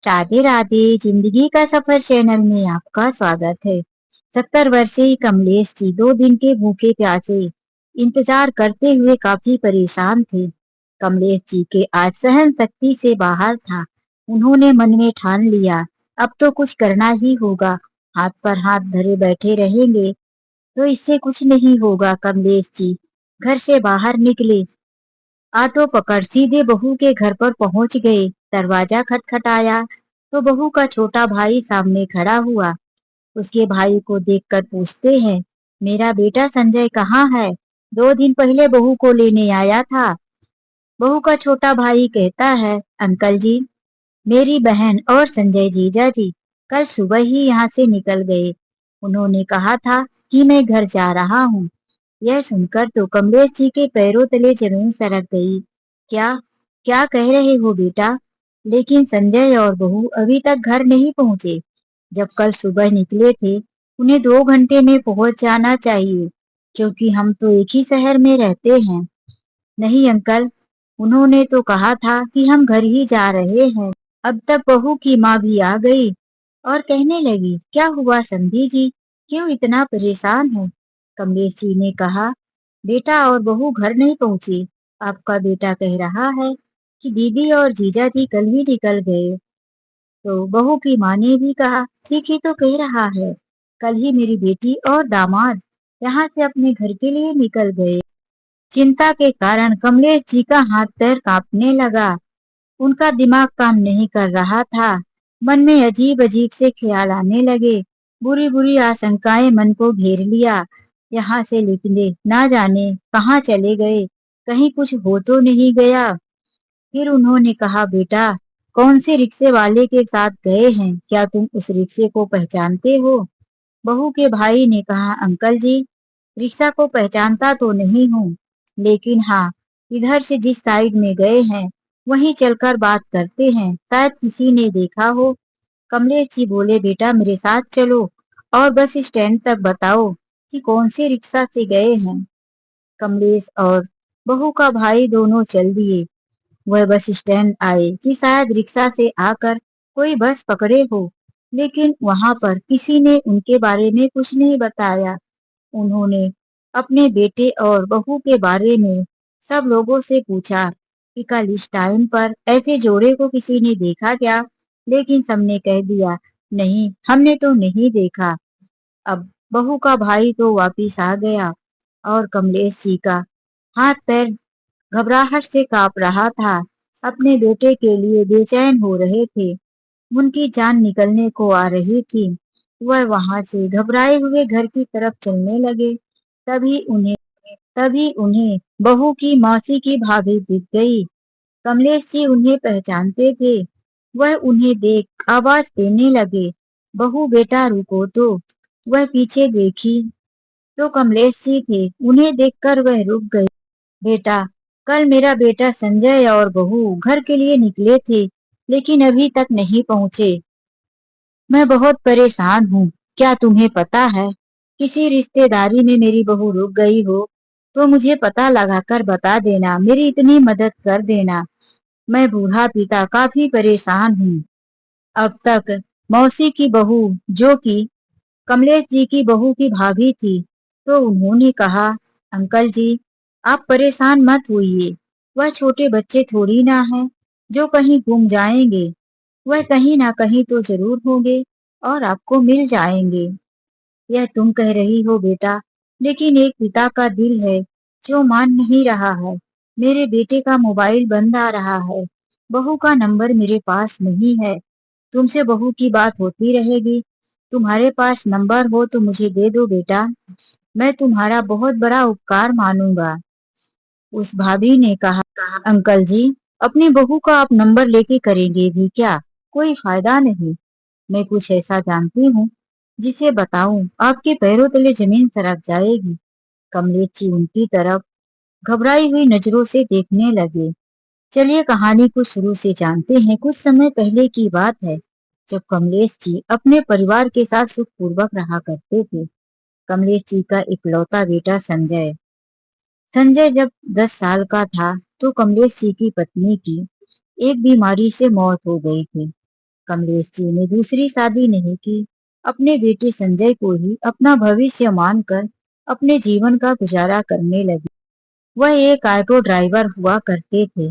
राधे राधे। जिंदगी का सफर चैनल में आपका स्वागत है। 70 वर्षीय कमलेश जी 2 दिन के भूखे प्यासे इंतजार करते हुए काफी परेशान थे। कमलेश जी के आज सहन शक्ति से बाहर था। उन्होंने मन में ठान लिया, अब तो कुछ करना ही होगा। हाथ पर हाथ धरे बैठे रहेंगे तो इससे कुछ नहीं होगा। कमलेश जी घर से बाहर निकले, ऑटो पकड़ सीधे बहू के घर पर पहुंच गए। दरवाजा खटखटाया तो बहू का छोटा भाई सामने खड़ा हुआ। उसके भाई को देखकर पूछते हैं, मेरा बेटा संजय कहाँ है? 2 दिन पहले बहू को लेने आया था। बहू का छोटा भाई कहता है, अंकल जी, मेरी बहन और संजय जीजा जी कल सुबह ही यहाँ से निकल गए। उन्होंने कहा था कि मैं घर जा रहा हूँ। यह सुनकर तो कमलेश जी के पैरों तले जमीन सरक गई। क्या क्या कह रहे हो बेटा? लेकिन संजय और बहू अभी तक घर नहीं पहुंचे। जब कल सुबह निकले थे, उन्हें 2 घंटे में पहुंच जाना चाहिए, क्योंकि हम तो एक ही शहर में रहते हैं। नहीं अंकल, उन्होंने तो कहा था कि हम घर ही जा रहे हैं। अब तक बहू की माँ भी आ गई और कहने लगी, क्या हुआ समधी जी, क्यों इतना परेशान है? कमलेश जी ने कहा, बेटा और बहू घर नहीं पहुंची। आपका बेटा कह रहा है कि दीदी और जीजा जी कल ही निकल गए। तो बहू की माँ ने भी कहा, ठीक ही तो कह रहा है, कल ही मेरी बेटी और दामाद यहाँ से अपने घर के लिए निकल गए। चिंता के कारण कमलेश जी का हाथ पैर कांपने लगा। उनका दिमाग काम नहीं कर रहा था। मन में अजीब अजीब से ख्याल आने लगे। बुरी बुरी आशंकाएं मन को घेर लिया। यहाँ से निकले, ना जाने कहाँ चले गए, कहीं कुछ हो तो नहीं गया। फिर उन्होंने कहा, बेटा, कौन से रिक्शे वाले के साथ गए हैं? क्या तुम उस रिक्शे को पहचानते हो? बहू के भाई ने कहा, अंकल जी, रिक्शा को पहचानता तो नहीं हूँ, लेकिन हाँ, इधर से जिस साइड में गए हैं वहीं चलकर बात करते हैं, शायद किसी ने देखा हो। कमलेश जी बोले, बेटा मेरे साथ चलो और बस स्टैंड तक बताओ कि कौन से रिक्शा से गए हैं। कमलेश और बहू का भाई दोनों चल दिए। वह बस स्टैंड आए कि शायद रिक्शा से आकर कोई बस पकड़े हो, लेकिन वहां पर किसी ने उनके बारे में कुछ नहीं बताया। उन्होंने अपने बेटे और बहू के बारे में सब लोगों से पूछा कि कल इस टाइम पर ऐसे जोड़े को किसी ने देखा क्या? लेकिन सबने कह दिया, नहीं, हमने तो नहीं देखा। अब बहू का भाई तो वापिस आ गया और कमलेश जी का हाथ पैर घबराहट से कांप रहा था। अपने बेटे के लिए बेचैन हो रहे थे। उनकी जान निकलने को आ रही थी। वह वहां से घबराए हुए घर की तरफ चलने लगे। तभी उन्हें तभी उन्हें बहू की मौसी की भाभी दिख गई। कमलेश जी उन्हें पहचानते थे। वह उन्हें देख आवाज देने लगे, बहू बेटा रुको तो। वह पीछे देखी तो कमलेश जी थे। उन्हें देखकर वह रुक गई। बेटा, कल मेरा बेटा संजय और बहू घर के लिए निकले थे, लेकिन अभी तक नहीं पहुंचे। मैं बहुत परेशान हूँ। क्या तुम्हें पता है, किसी रिश्तेदारी में मेरी बहू रुक गई हो तो मुझे पता लगाकर बता देना, मेरी इतनी मदद कर देना। मैं बूढ़ा पिता काफी परेशान हूँ। अब तक मौसी की बहू, जो कि कमलेश जी की बहू की भाभी थी, तो उन्होंने कहा, अंकल जी, आप परेशान मत होइए। वह छोटे बच्चे थोड़ी ना हैं जो कहीं गुम जाएंगे। वह कहीं ना कहीं तो जरूर होंगे और आपको मिल जाएंगे। यह तुम कह रही हो बेटा, लेकिन एक पिता का दिल है जो मान नहीं रहा है। मेरे बेटे का मोबाइल बंद आ रहा है। बहू का नंबर मेरे पास नहीं है। तुमसे बहू की बात होती रहेगी। तुम्हारे पास नंबर हो तो मुझे दे दो बेटा, मैं तुम्हारा बहुत बड़ा उपकार मानूंगा। उस भाभी ने कहा, अंकल जी, अपनी बहू का आप नंबर लेके करेंगे भी क्या? कोई फायदा नहीं। मैं कुछ ऐसा जानती हूँ जिसे बताऊं आपके पैरों तले जमीन सरक जाएगी। कमलेश जी उनकी तरफ घबराई हुई नजरों से देखने लगे। चलिए कहानी को शुरू से जानते हैं। कुछ समय पहले की बात है, जब कमलेश जी अपने परिवार के साथ सुखपूर्वक रहा करते थे। कमलेश जी का इकलौता बेटा संजय संजय जब 10 साल का था तो कमलेश जी की पत्नी की एक बीमारी से मौत हो गई थी। कमलेश जी ने दूसरी शादी नहीं की। अपने बेटे संजय को ही अपना भविष्य मानकर अपने जीवन का गुजारा करने लगे। वह एक ऑटो ड्राइवर हुआ करते थे।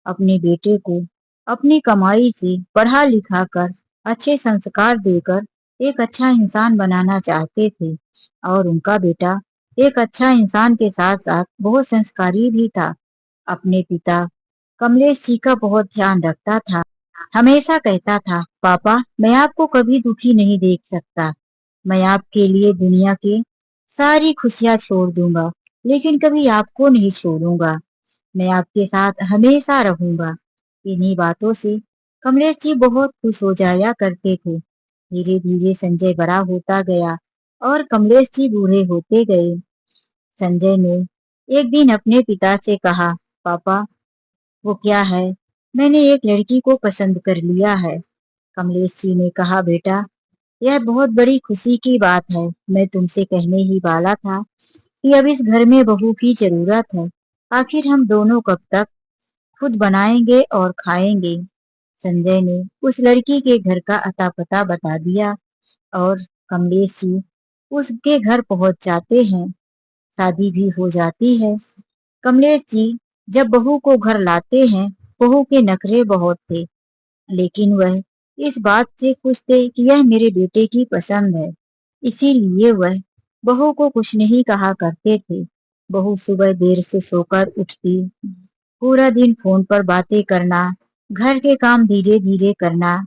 अपने बेटे को अपनी कमाई से पढ़ा लिखा कर अच्छे संस्कार देकर एक अच्छा इंसान बनाना चाहते थे। और उनका बेटा एक अच्छा इंसान के साथ साथ बहुत संस्कारी भी था। अपने पिता कमलेश जी का बहुत ध्यान रखता था। हमेशा कहता था, पापा मैं आपको कभी दुखी नहीं देख सकता। मैं आपके लिए दुनिया की सारी खुशियां छोड़ दूंगा, लेकिन कभी आपको नहीं छोड़ूंगा। मैं आपके साथ हमेशा रहूंगा। इन्हीं बातों से कमलेश जी बहुत खुश हो जाया करते थे। धीरे धीरे संजय बड़ा होता गया और कमलेश जी बूढ़े होते गए। संजय ने एक दिन अपने पिता से कहा, पापा वो क्या है, मैंने एक लड़की को पसंद कर लिया है। कमलेश जी ने कहा, बेटा यह बहुत बड़ी खुशी की बात है। मैं तुमसे कहने ही वाला था कि अब इस घर में बहू की जरूरत है। आखिर हम दोनों कब तक खुद बनाएंगे और खाएंगे। संजय ने उस लड़की के घर का अता पता बता दिया और कमलेश जी उसके घर पहुंच जाते हैं। शादी भी हो जाती है। कमलेश जी जब बहू को घर लाते हैं, बहू के नखरे बहुत थे, लेकिन वह इस बात से खुश थे कि यह मेरे बेटे की पसंद है। इसीलिए वह बहू को कुछ नहीं कहा करते थे। बहू सुबह देर से सोकर उठती, पूरा दिन फोन पर बातें करना, घर के काम धीरे धीरे करना।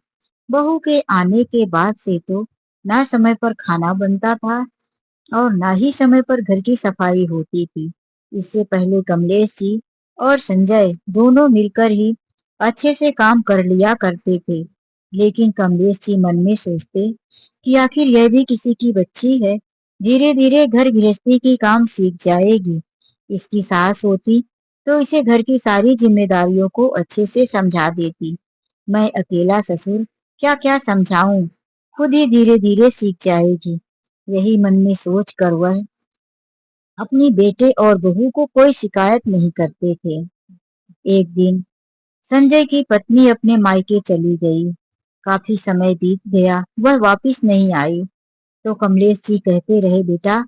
बहू के आने के बाद से तो ना समय पर खाना बनता था और ना ही समय पर घर की सफाई होती थी। इससे पहले कमलेश जी और संजय दोनों मिलकर ही अच्छे से काम कर लिया करते थे। लेकिन कमलेश जी मन में सोचते कि आखिर यह भी किसी की बच्ची है, धीरे धीरे घर गृहस्थी की काम सीख जाएगी। इसकी सास होती तो इसे घर की सारी जिम्मेदारियों को अच्छे से समझा देती। मैं अकेला ससुर क्या क्या समझाऊं, खुद ही धीरे धीरे सीख जाएगी। यही मन में सोच कर वह अपनी बेटे और बहू को कोई शिकायत नहीं करते थे। एक दिन संजय की पत्नी अपने मायके चली गई। काफी समय बीत गया, वह वापस नहीं आई। तो कमलेश जी कहते रहे, बेटा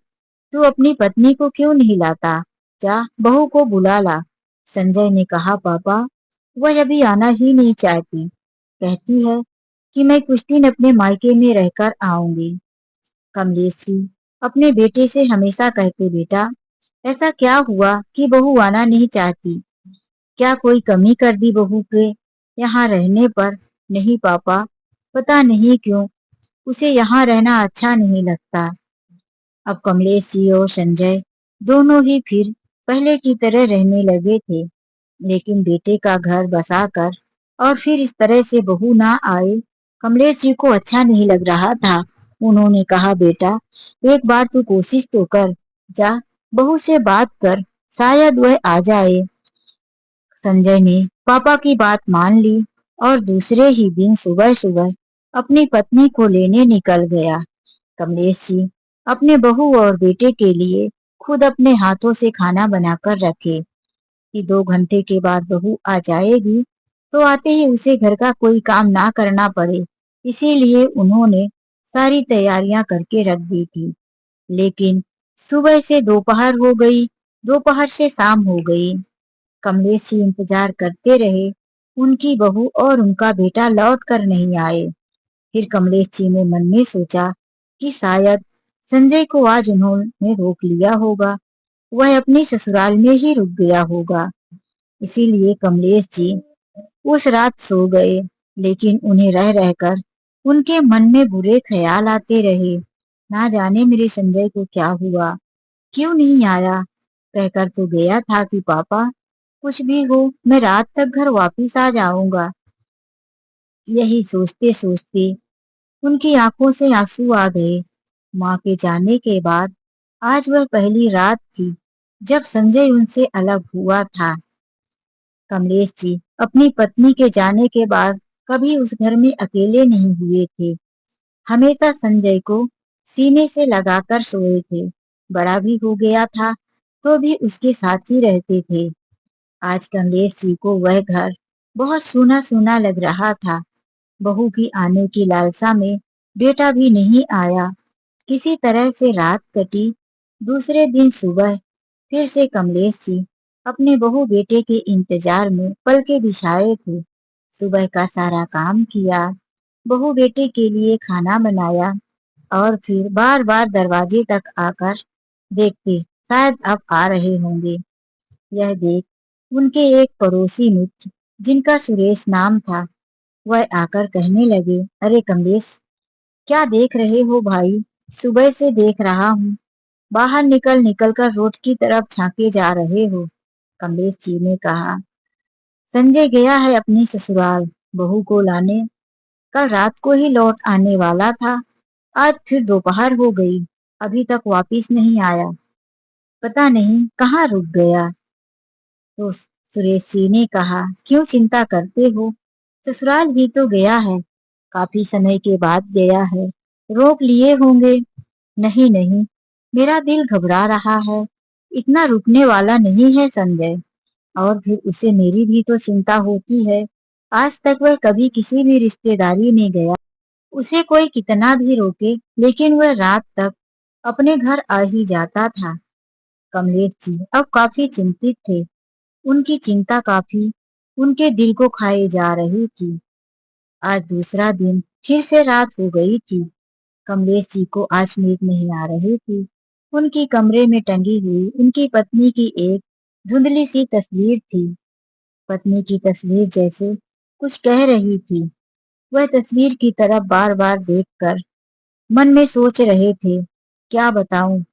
तू अपनी पत्नी को क्यों नहीं लाता, जा बहू को बुला ला। संजय ने कहा, पापा वह अभी आना ही नहीं चाहती, कहती है कि मैं कुछ दिन अपने मायके में रहकर आऊंगी। कमलेश जी अपने बेटे से हमेशा कहते, बेटा ऐसा क्या हुआ कि बहू आना नहीं चाहती, क्या कोई कमी कर दी बहू के यहाँ रहने पर। नहीं पापा, पता नहीं क्यों उसे यहाँ रहना अच्छा नहीं लगता। अब कमलेश जी और संजय दोनों ही फिर पहले की तरह रहने लगे थे। लेकिन बेटे का घर बसाकर और फिर इस तरह से बहू ना आए, कमलेश जी को अच्छा नहीं लग रहा था। उन्होंने कहा, बेटा एक बार तू कोशिश तो कर, जा बहू से बात कर, शायद वह आ जाए। संजय ने पापा की बात मान ली और दूसरे ही दिन सुबह सुबह अपनी पत्नी को लेने निकल गया। कमलेश जी अपने बहू और बेटे के लिए खुद अपने हाथों से खाना बनाकर रखे कि 2 घंटे के बाद बहू आ जाएगी तो आते ही उसे घर का कोई काम ना करना पड़े। इसीलिए उन्होंने सारी तैयारियां करके रख दी थी। लेकिन सुबह से दोपहर हो गई, दोपहर से शाम हो गई। कमलेश जी इंतजार करते रहे, उनकी बहू और उनका बेटा लौट कर नहीं आए। फिर कमलेश जी ने मन में सोचा कि शायद संजय को आज उन्होंने रोक लिया होगा, वह अपने ससुराल में ही रुक गया होगा। इसीलिए कमलेश जी उस रात सो गए। लेकिन उन्हें रह रहकर उनके मन में बुरे ख्याल आते रहे। ना जाने मेरे संजय को क्या हुआ, क्यों नहीं आया। कहकर तो गया था कि पापा कुछ भी हो मैं रात तक घर वापिस आ जाऊंगा। यही सोचते सोचते उनकी आंखों से आंसू आ गए। माँ के जाने के बाद आज वह पहली रात थी जब संजय उनसे अलग हुआ था। कमलेश जी अपनी पत्नी के जाने के बाद कभी उस घर में अकेले नहीं हुए थे। हमेशा संजय को सीने से लगाकर सोए थे। बड़ा भी हो गया था तो भी उसके साथ ही रहते थे। आज कमलेश जी को वह घर बहुत सूना सूना लग रहा था। बहू की आने की लालसा में बेटा भी नहीं आया। किसी तरह से रात कटी। दूसरे दिन सुबह फिर से कमलेश जी अपने बहू बेटे के इंतजार में पलके बिछाए थे। सुबह का सारा काम किया, बहू बेटे के लिए खाना बनाया और फिर बार बार दरवाजे तक आकर देखते शायद अब आ रहे होंगे। यह देख उनके एक पड़ोसी मित्र जिनका सुरेश नाम था, वह आकर कहने लगे, अरे कमलेश, क्या देख रहे हो भाई? सुबह से देख रहा हूँ, बाहर निकल निकल कर रोड की तरफ झांके जा रहे हो। कमलेश जी ने कहा, संजय गया है अपनी ससुराल बहू को लाने। कल रात को ही लौट आने वाला था, आज फिर दोपहर हो गई, अभी तक वापिस नहीं आया। पता नहीं कहाँ रुक गया। तो सुरेश जी ने कहा, क्यों चिंता करते हो? ससुराल ही तो गया है, काफी समय के बाद गया है, रोक लिए होंगे। नहीं नहीं, मेरा दिल घबरा रहा है, इतना रुकने वाला नहीं है संजय। और फिर उसे मेरी भी तो चिंता होती है। आज तक वह कभी किसी भी रिश्तेदारी में गया, उसे कोई कितना भी रोके, लेकिन वह रात तक अपने घर आ ही जाता था। कमलेश जी अब काफी चिंतित थे। उनकी चिंता काफी उनके दिल को खाए जा रही थी। आज दूसरा दिन फिर से रात हो गई थी। कमलेश जी को आज नींद नहीं आ रही थी। उनकी कमरे में टंगी हुई उनकी पत्नी की एक धुंधली सी तस्वीर थी। पत्नी की तस्वीर जैसे कुछ कह रही थी। वह तस्वीर की तरफ बार बार देखकर मन में सोच रहे थे, क्या बताऊं,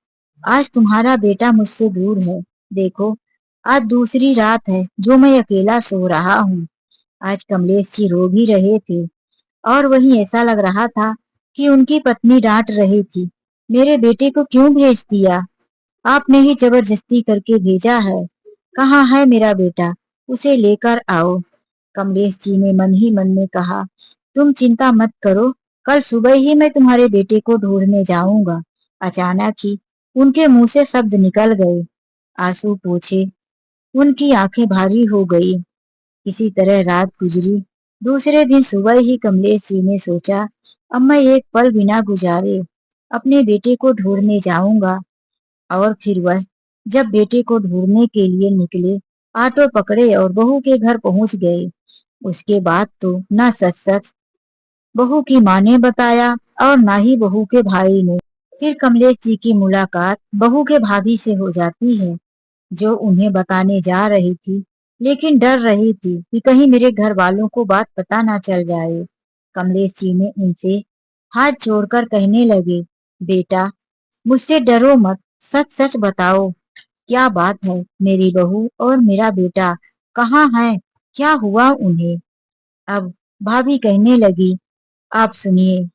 आज तुम्हारा बेटा मुझसे दूर है। देखो, आज दूसरी रात है जो मैं अकेला सो रहा हूँ। आज कमलेश जी रो भी रहे थे और वहीं ऐसा लग रहा था कि उनकी पत्नी डांट रही थी, मेरे बेटे को क्यों भेज दिया? आपने ही जबरदस्ती करके भेजा है। कहाँ है मेरा बेटा? उसे लेकर आओ। कमलेश जी ने मन ही मन में कहा, तुम चिंता मत करो, कल सुबह ही मैं तुम्हारे बेटे को ढूंढने जाऊंगा। अचानक ही उनके मुंह से शब्द निकल गए, आंसू पोंछे। उनकी आंखें भारी हो गई। किसी तरह रात गुजरी। दूसरे दिन सुबह ही कमलेश जी ने सोचा, अब मैं एक पल बिना गुजारे अपने बेटे को ढूंढने जाऊंगा। और फिर वह जब बेटे को ढूंढने के लिए निकले, ऑटो पकड़े और बहू के घर पहुंच गए। उसके बाद तो न सच सच बहू की माँ ने बताया और ना ही बहू के भाई ने। फिर कमलेश जी की मुलाकात बहू के भाभी से हो जाती है, जो उन्हें बताने जा रही थी, लेकिन डर रही थी कि कहीं मेरे घर वालों को बात पता ना चल जाए। कमलेश जी ने उनसे हाथ जोड़कर कहने लगे, बेटा, मुझसे डरो मत, सच सच बताओ, क्या बात है? मेरी बहू और मेरा बेटा कहाँ है? क्या हुआ उन्हें? अब भाभी कहने लगी, आप सुनिए,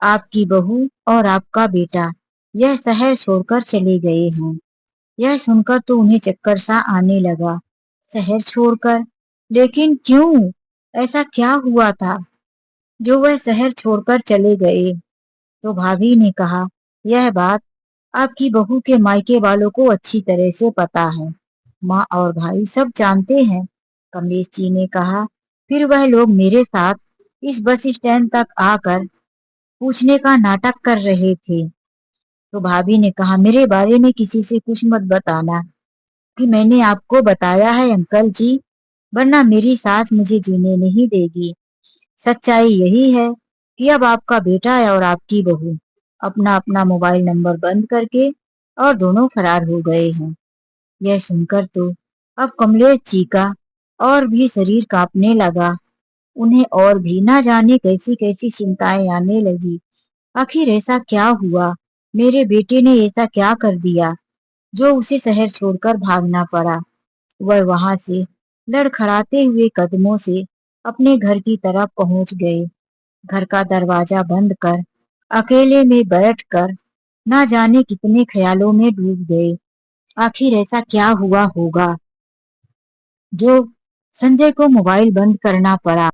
आपकी बहू और आपका बेटा यह शहर छोड़कर चले गए हैं। यह सुनकर तो उन्हें चक्कर सा आने लगा। शहर छोड़कर? लेकिन क्यों? ऐसा क्या हुआ था जो वह शहर छोड़कर चले गए? तो भाभी ने कहा, यह बात आपकी बहू के मायके वालों को अच्छी तरह से पता है, माँ और भाई सब जानते हैं। कमलेश जी ने कहा, फिर वह लोग मेरे साथ इस बस स्टैंड तक आकर पूछने का नाटक कर रहे थे। तो भाभी ने कहा, मेरे बारे में किसी से कुछ मत बताना कि मैंने आपको बताया है अंकल जी, वरना मेरी सास मुझे जीने नहीं देगी। सच्चाई यही है कि अब आपका बेटा है और आपकी बहू अपना अपना मोबाइल नंबर बंद करके और दोनों फरार हो गए हैं। यह सुनकर तो अब कमलेश जी का और भी शरीर कांपने लगा। उन्हें और भी ना जाने कैसी कैसी चिंताएं आने लगी। आखिर ऐसा क्या हुआ? मेरे बेटे ने ऐसा क्या कर दिया जो उसे शहर छोड़कर भागना पड़ा? वह वहां से लड़खड़ाते हुए कदमों से अपने घर की तरफ पहुंच गए। घर का दरवाजा बंद कर अकेले में बैठकर ना जाने कितने ख्यालों में डूब गए। आखिर ऐसा क्या हुआ होगा जो संजय को मोबाइल बंद करना पड़ा?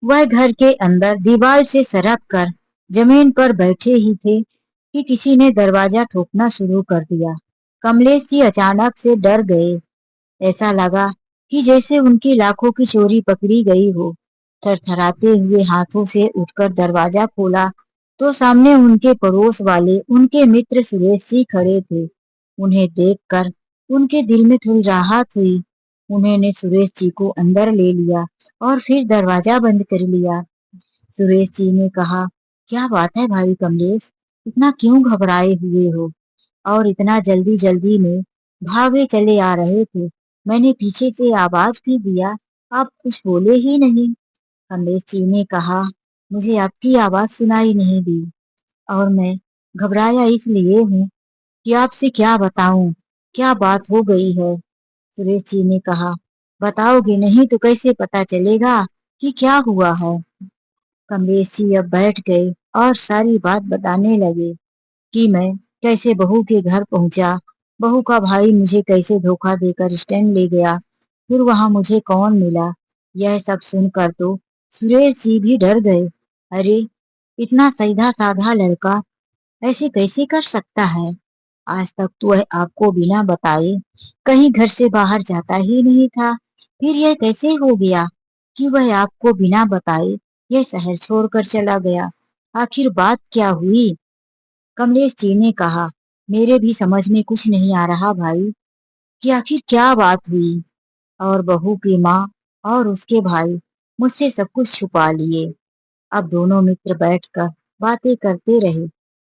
वह घर के अंदर दीवार से सरक कर जमीन पर बैठे ही थे कि किसी ने दरवाजा ठोकना शुरू कर दिया। कमलेश जी अचानक से डर गए। ऐसा लगा कि जैसे उनकी लाखों की चोरी पकड़ी गई हो। थरथराते हुए हाथों से उठकर दरवाजा खोला तो सामने उनके पड़ोस वाले उनके मित्र सुरेश जी खड़े थे। उन्हें देखकर उनके दिल में थोड़ी राहत हुई। उन्होंने सुरेश जी को अंदर ले लिया और फिर दरवाजा बंद कर लिया। सुरेश जी ने कहा, क्या बात है भाई कमलेश, इतना क्यों घबराए हुए हो और इतना जल्दी जल्दी में भागे चले आ रहे थे। मैंने पीछे से आवाज भी दिया, आप कुछ बोले ही नहीं। कमलेश जी ने कहा, मुझे आपकी आवाज सुनाई नहीं दी और मैं घबराया इसलिए हूँ कि आपसे क्या बताऊं, क्या बात हो गई है। सुरेश जी ने कहा, बताओगे नहीं तो कैसे पता चलेगा कि क्या हुआ है। कमलेश जी अब बैठ गए और सारी बात बताने लगे कि मैं कैसे बहू के घर पहुंचा, बहू का भाई मुझे कैसे धोखा देकर स्टैंड ले गया, फिर वहां मुझे कौन मिला। यह सब सुनकर तो सुरेश जी भी डर गए। अरे, इतना सीधा साधा लड़का ऐसे कैसे कर सकता है। आज तक तो वह आपको बिना बताए कहीं घर से बाहर जाता ही नहीं था, फिर यह कैसे हो गया कि वह आपको बिना बताए यह शहर छोड़कर चला गया। आखिर बात क्या हुई। कमलेश जी ने कहा, मेरे भी समझ में कुछ नहीं आ रहा भाई कि आखिर क्या बात हुई। और बहू की माँ और उसके भाई मुझसे सब कुछ छुपा लिए। अब दोनों मित्र बैठकर बातें करते रहे।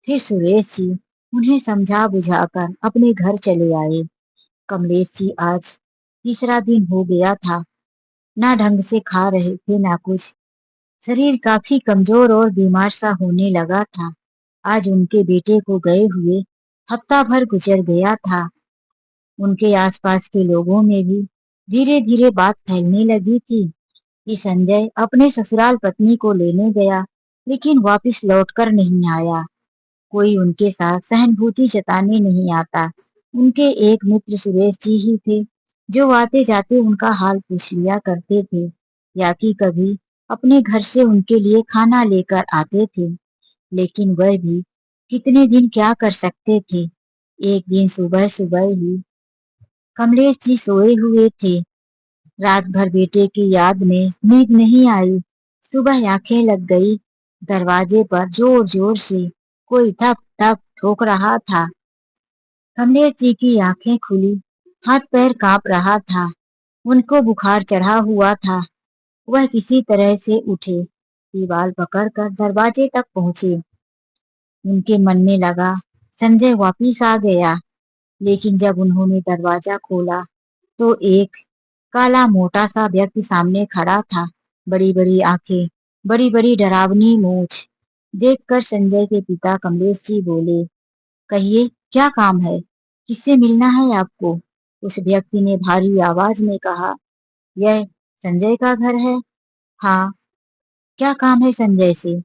फिर सुरेश जी उन्हें समझा बुझाकर अपने घर चले आए। कमलेश जी आज तीसरा दिन हो गया था, ना ढंग से खा रहे थे ना कुछ। शरीर काफी कमजोर और बीमार सा होने लगा था। आज उनके बेटे को गए हुए हफ्ता भर गुजर गया था। उनके आसपास के लोगों में भी धीरे धीरे बात फैलने लगी थी कि संजय अपने ससुराल पत्नी को लेने गया लेकिन वापस लौटकर नहीं आया। कोई उनके साथ सहानुभूति जताने नहीं आता। उनके एक मित्र सुरेश जी ही थे जो आते जाते उनका हाल पूछ लिया करते थे या कि कभी अपने घर से उनके लिए खाना लेकर आते थे। लेकिन वह भी कितने दिन क्या कर सकते थे। एक दिन सुबह सुबह ही कमलेश जी सोए हुए थे। रात भर बेटे की याद में नींद नहीं आई। सुबह आंखें लग गई। दरवाजे पर जोर जोर से कोई थप थप ठोक रहा था। कमलेश जी की आंखें खुली, हाथ पैर कांप रहा था। उनको बुखार चढ़ा हुआ था। वह किसी तरह से उठे, दीवार पकड़कर दरवाजे तक पहुंचे। उनके मन में लगा संजय वापिस आ गया। लेकिन जब उन्होंने दरवाजा खोला तो एक काला मोटा सा व्यक्ति सामने खड़ा था। बड़ी बड़ी आंखें, बड़ी बड़ी डरावनी मूछ। देखकर संजय के पिता कमलेश जी बोले, कहिए क्या काम है, किससे मिलना है आपको। उस व्यक्ति ने भारी आवाज में कहा, यह संजय का घर है। हाँ, क्या काम है संजय से।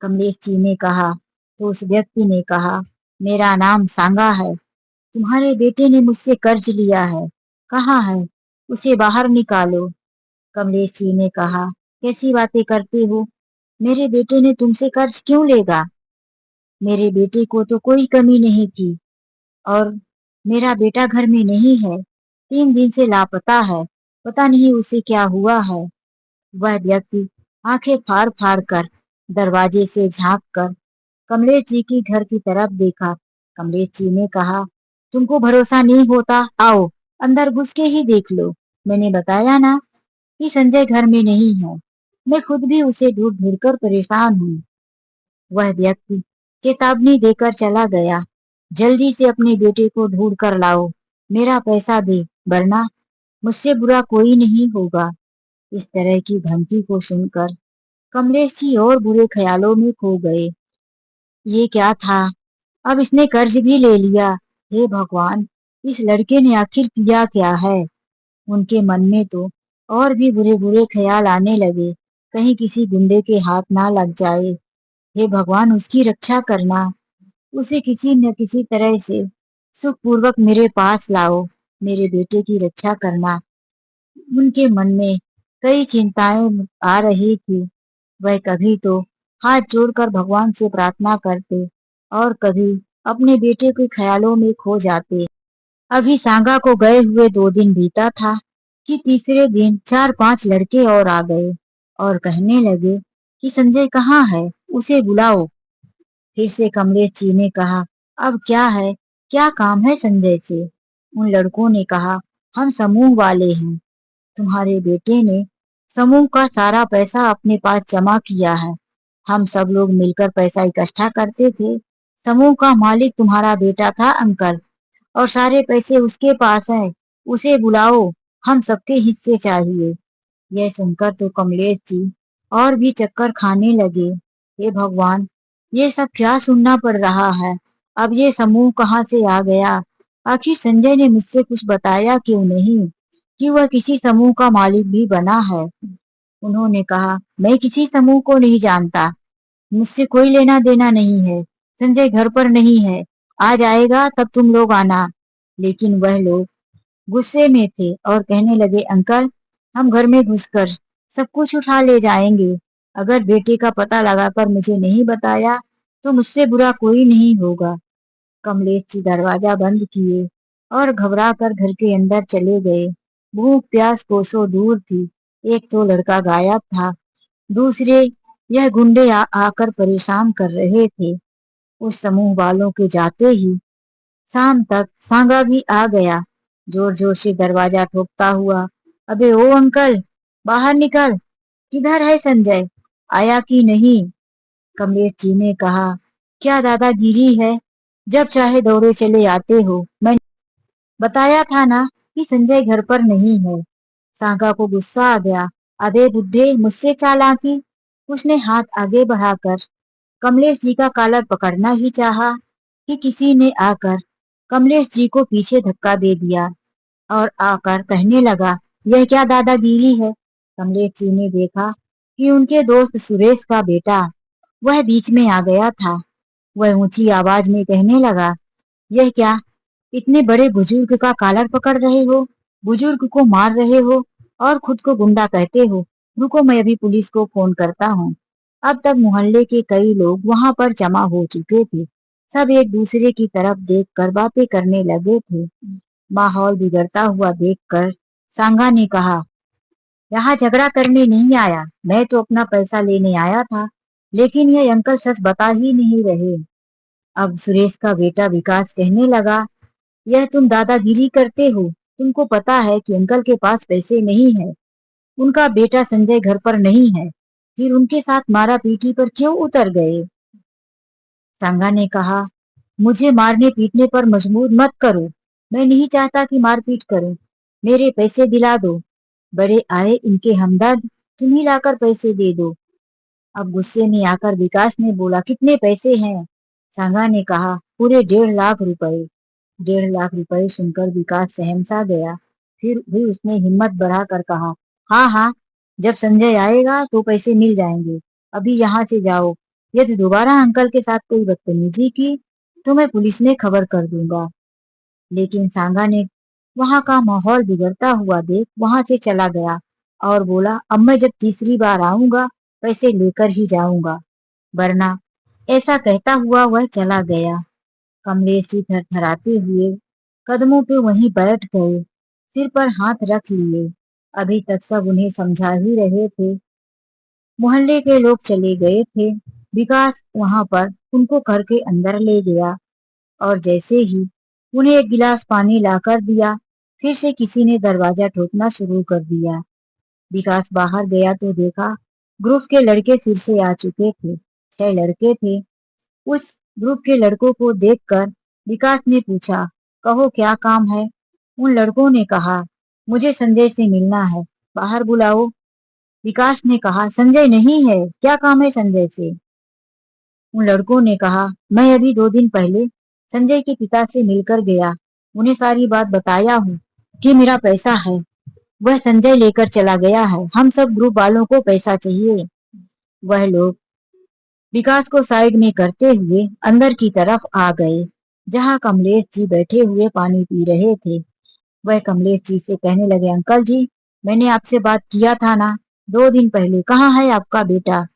कमलेश जी ने कहा। तो उस व्यक्ति ने कहा, मेरा नाम सांगा है। तुम्हारे बेटे ने मुझसे कर्ज लिया है, कहाँ है, उसे बाहर निकालो। कमलेश जी ने कहा, कैसी बातें करते हो, मेरे बेटे ने तुमसे कर्ज क्यों लेगा। मेरे बेटे को तो कोई कमी नहीं थी और मेरा बेटा घर में नहीं है, 3 दिन से लापता है, पता नहीं उसे क्या हुआ है। वह व्यक्ति आंखें फाड़ फाड़ कर दरवाजे से झांक कर कमलेश जी की घर की तरफ देखा। कमलेश जी ने कहा, तुमको भरोसा नहीं होता, आओ अंदर घुस के ही देख लो। मैंने बताया ना कि संजय घर में नहीं है। मैं खुद भी उसे ढूंढ ढूंढ कर परेशान हूँ। वह व्यक्ति चेतावनी देकर चला गया, जल्दी से अपने बेटे को ढूंढ कर लाओ, मेरा पैसा दे, वरना मुझसे बुरा कोई नहीं होगा। इस तरह की धमकी को सुनकर कमलेश जी और बुरे ख्यालों में खो गए। ये क्या था, अब इसने कर्ज भी ले लिया। हे भगवान, इस लड़के ने आखिर किया क्या है। उनके मन में तो और भी बुरे बुरे ख्याल आने लगे, कहीं किसी गुंडे के हाथ ना लग जाए। हे भगवान, उसकी रक्षा करना, उसे किसी न किसी तरह से सुखपूर्वक मेरे पास लाओ, मेरे बेटे की रक्षा करना। उनके मन में कई चिंताएं आ रही थी। वह कभी तो हाथ जोड़कर भगवान से प्रार्थना करते और कभी अपने बेटे के ख्यालों में खो जाते। अभी सांगा को गए हुए 2 दिन बीता था कि तीसरे दिन 4-5 लड़के और आ गए। और कहने लगे कि संजय कहाँ है, उसे बुलाओ। फिर से कमलेश जी ने कहा, अब क्या है, क्या काम है संजय से? उन लड़कों ने कहा, हम समूह वाले हैं, तुम्हारे बेटे ने समूह का सारा पैसा अपने पास जमा किया है। हम सब लोग मिलकर पैसा इकट्ठा करते थे। समूह का मालिक तुम्हारा बेटा था अंकल, और सारे पैसे उसके पास है। उसे बुलाओ, हम सबके हिस्से चाहिए। यह सुनकर तो कमलेश जी और भी चक्कर खाने लगे। हे भगवान, ये सब क्या सुनना पड़ रहा है? अब ये समूह कहाँ से आ गया? आखिर संजय ने मुझसे कुछ बताया क्यों नहीं कि वह किसी समूह का मालिक भी बना है? उन्होंने कहा, मैं किसी समूह को नहीं जानता, मुझसे कोई लेना देना नहीं है। संजय घर पर नहीं है, आ जाएगा तब तुम लोग आना। लेकिन वह लोग गुस्से में थे और कहने लगे, अंकल, हम घर में घुसकर सब कुछ उठा ले जाएंगे। अगर बेटे का पता लगाकर मुझे नहीं बताया तो मुझसे बुरा कोई नहीं होगा। कमलेश जी दरवाजा बंद किए और घबरा कर घर के अंदर चले गए। भूख प्यास कोसों दूर थी। एक तो लड़का गायब था, दूसरे यह गुंडे आकर परेशान कर रहे थे। उस समूह वालों के जाते ही शाम तक सांगा भी आ गया, जोर जोर से दरवाजा ठोकता हुआ। अबे ओ अंकल, बाहर निकल, किधर है संजय, आया कि नहीं? कमलेश जी ने कहा, क्या दादागिरी है, जब चाहे दौड़े चले आते हो। मैं बताया था ना कि संजय घर पर नहीं है। सांगा को गुस्सा आ गया। अबे बुड्ढे, मुझसे चालाकी। उसने हाथ आगे बढ़ाकर कमलेश जी का कॉलर पकड़ना ही चाहा कि किसी ने आकर कमलेश जी को पीछे धक्का दे दिया और आकर कहने लगा, यह क्या दादागिरी है? कमलेश जी ने देखा कि उनके दोस्त सुरेश का बेटा वह बीच में आ गया था। वह ऊंची आवाज में कहने लगा, यह क्या, इतने बड़े बुजुर्ग का कॉलर पकड़ रहे हो, बुजुर्ग को मार रहे हो और खुद को गुंडा कहते हो। रुको, मैं अभी पुलिस को फोन करता हूँ। अब तक मोहल्ले के कई लोग वहां पर जमा हो चुके थे। सब एक दूसरे की तरफ देखकर बातें करने लगे थे। माहौल बिगड़ता हुआ देखकर सांगा ने कहा, यहाँ झगड़ा करने नहीं आया, मैं तो अपना पैसा लेने आया था, लेकिन ये अंकल सच बता ही नहीं रहे। अब सुरेश का बेटा विकास कहने लगा, यह तुम दादागिरी करते हो, तुमको पता है कि अंकल के पास पैसे नहीं है, उनका बेटा संजय घर पर नहीं है, फिर उनके साथ मारा पीटी पर क्यों उतर गए? सांगा ने कहा, मुझे मारने पीटने पर मजबूर मत करो, मैं नहीं चाहता कि मारपीट करूं, मेरे पैसे दिला दो। बड़े आए इनके हमदर्द, तुम ही लाकर पैसे दे दो। अब गुस्से में आकर विकास ने बोला, कितने पैसे हैं? सांगा ने कहा, पूरे 1.5 लाख रुपए। 1.5 लाख रुपए सुनकर विकास सहमसा गया। फिर भी उसने हिम्मत बढ़ाकर कहा, हाँ हाँ, जब संजय आएगा तो पैसे मिल जाएंगे, अभी यहाँ से जाओ। यदि दोबारा अंकल के साथ कोई बदतमीजी की तो मैं पुलिस में खबर कर दूंगा। लेकिन सांगा ने वहां का माहौल बिगड़ता हुआ देख वहां से चला गया और बोला, अब मैं जब तीसरी बार आऊंगा पैसे लेकर ही जाऊंगा, वरना। ऐसा कहता हुआ वह चला गया। कमलेश जी थरथराते हुए कदमों पे वहीं बैठ गए, सिर पर हाथ रख लिए। अभी तक सब उन्हें समझा ही रहे थे। मोहल्ले के लोग चले गए थे। विकास वहां पर उनको घर के अंदर ले गया और जैसे ही उन्हें एक गिलास पानी लाकर दिया, फिर से किसी ने दरवाजा ठोकना शुरू कर दिया। विकास बाहर गया तो देखा ग्रुप के लड़के फिर से आ चुके थे। 6 लड़के थे। उस ग्रुप के लड़कों को देखकर विकास ने पूछा, कहो क्या काम है? उन लड़कों ने कहा, मुझे संजय से मिलना है, बाहर बुलाओ। विकास ने कहा, संजय नहीं है, क्या काम है संजय से? उन लड़कों ने कहा, मैं अभी 2 दिन पहले संजय के पिता से मिलकर गया, उन्हें सारी बात बताया हूँ कि मेरा पैसा है, वह संजय लेकर चला गया है, हम सब ग्रुप वालों को पैसा चाहिए। वह लोग विकास को साइड में करते हुए अंदर की तरफ आ गए, जहां कमलेश जी बैठे हुए पानी पी रहे थे। वह कमलेश जी से कहने लगे, अंकल जी, मैंने आपसे बात किया था ना 2 दिन पहले, कहाँ है आपका बेटा?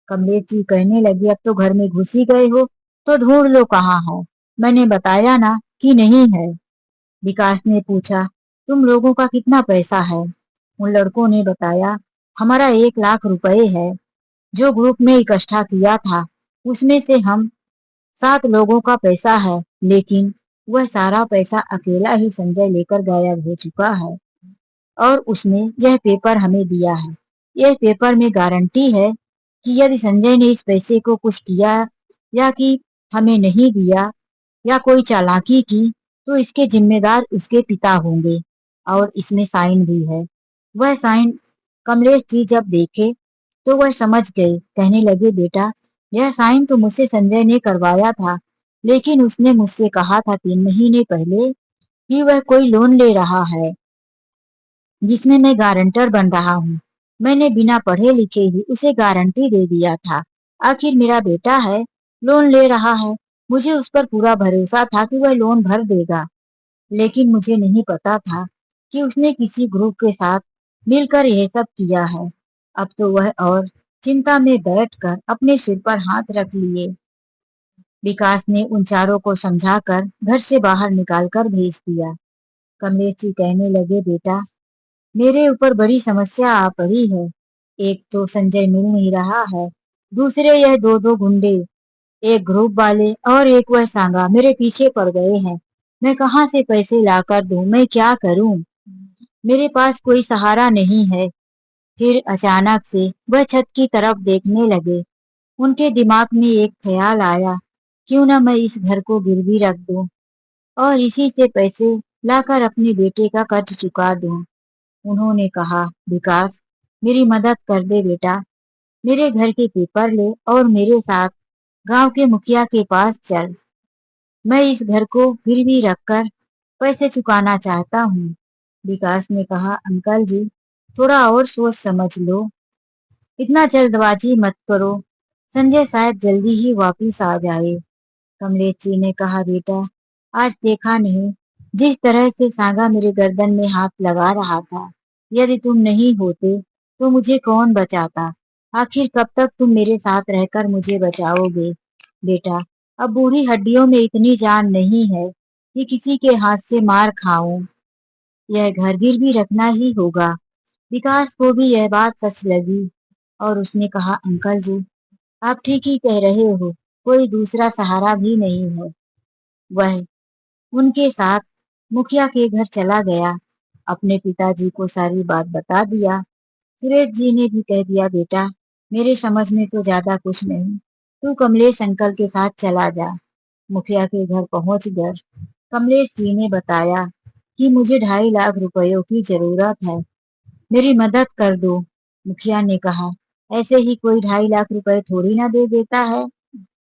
कमलेश जी कहने लगे, अब तो घर में घुस ही गए हो तो ढूंढ लो कहाँ है, मैंने बताया ना कि नहीं है। विकास ने पूछा, तुम लोगों का कितना पैसा है? उन लड़कों ने बताया, हमारा 1 लाख रुपए है जो ग्रुप में इकट्ठा किया था, उसमें से हम 7 लोगों का पैसा है, लेकिन वह सारा पैसा अकेला ही संजय लेकर गायब हो चुका है और उसने यह पेपर हमें दिया है। यह पेपर में गारंटी है कि यदि संजय ने इस पैसे को कुछ किया या कि हमें नहीं दिया या कोई चालाकी की तो इसके जिम्मेदार उसके पिता होंगे और इसमें साइन भी है। वह साइन कमलेश जी जब देखे तो वह समझ गए। कहने लगे, बेटा, यह साइन तो मुझसे संजय ने करवाया था, लेकिन उसने मुझसे कहा था 3 महीने पहले कि वह कोई लोन ले रहा है जिसमें मैं गारंटर बन रहा हूँ। मैंने बिना पढ़े लिखे ही उसे गारंटी दे दिया था। आखिर मेरा बेटा है, लोन ले रहा है, मुझे उस पर पूरा भरोसा था कि वह लोन भर देगा, लेकिन मुझे नहीं पता था कि उसने किसी ग्रुप के साथ मिलकर यह सब किया है। अब तो वह और चिंता में बैठकर अपने सिर पर हाथ रख लिए। विकास ने उन चारों को समझाकर घर से बाहर निकालकर भेज दिया। कमलेश जी कहने लगे, बेटा, मेरे ऊपर बड़ी समस्या आ पड़ी है। एक तो संजय मिल नहीं रहा है, दूसरे यह दो दो गुंडे, एक ग्रुप वाले और एक वह सांगा मेरे पीछे पड़ गए हैं। मैं कहाँ से पैसे लाकर दूं? मैं क्या करूं? मेरे पास कोई सहारा नहीं है। फिर अचानक से वह छत की तरफ देखने लगे। उनके दिमाग में एक ख्याल आया, क्यों न मैं इस घर को गिरवी रख दूं और इसी से पैसे लाकर अपने बेटे का कर्ज चुका दूं। उन्होंने कहा, विकास, मेरी मदद कर दे बेटा, मेरे घर के पेपर ले और मेरे साथ गांव के मुखिया के पास चल। मैं इस घर को गिरवी रखकर पैसे चुकाना चाहता हूँ। विकास ने कहा, अंकल जी, थोड़ा और सोच समझ लो, इतना जल्दबाजी मत करो, संजय शायद जल्दी ही वापिस आ जाए। कमलेश जी ने कहा, बेटा, आज देखा नहीं जिस तरह से सांगा मेरे गर्दन में हाथ लगा रहा था। यदि तुम नहीं होते तो मुझे कौन बचाता? आखिर कब तक तुम मेरे साथ रहकर मुझे बचाओगे? बेटा, अब बूढ़ी हड्डियों में इतनी जान नहीं है कि किसी के हाथ से मार खाऊं। यह घर गिरवी रखना ही होगा। विकास को भी यह बात सच लगी और उसने कहा, अंकल जी, आप ठीक ही कह रहे हो, कोई दूसरा सहारा भी नहीं है। वह उनके साथ मुखिया के घर चला गया, अपने पिताजी को सारी बात बता दिया। सुरेश जी ने भी कह दिया, बेटा, मेरे समझ में तो ज्यादा कुछ नहीं, तू कमलेश अंकल के साथ चला जा। मुखिया के घर पहुंच कर कमलेश जी ने बताया कि मुझे 2.5 लाख रुपयों की जरूरत है, मेरी मदद कर दो। मुखिया ने कहा, ऐसे ही कोई 2.5 लाख रुपए थोड़ी ना दे देता है।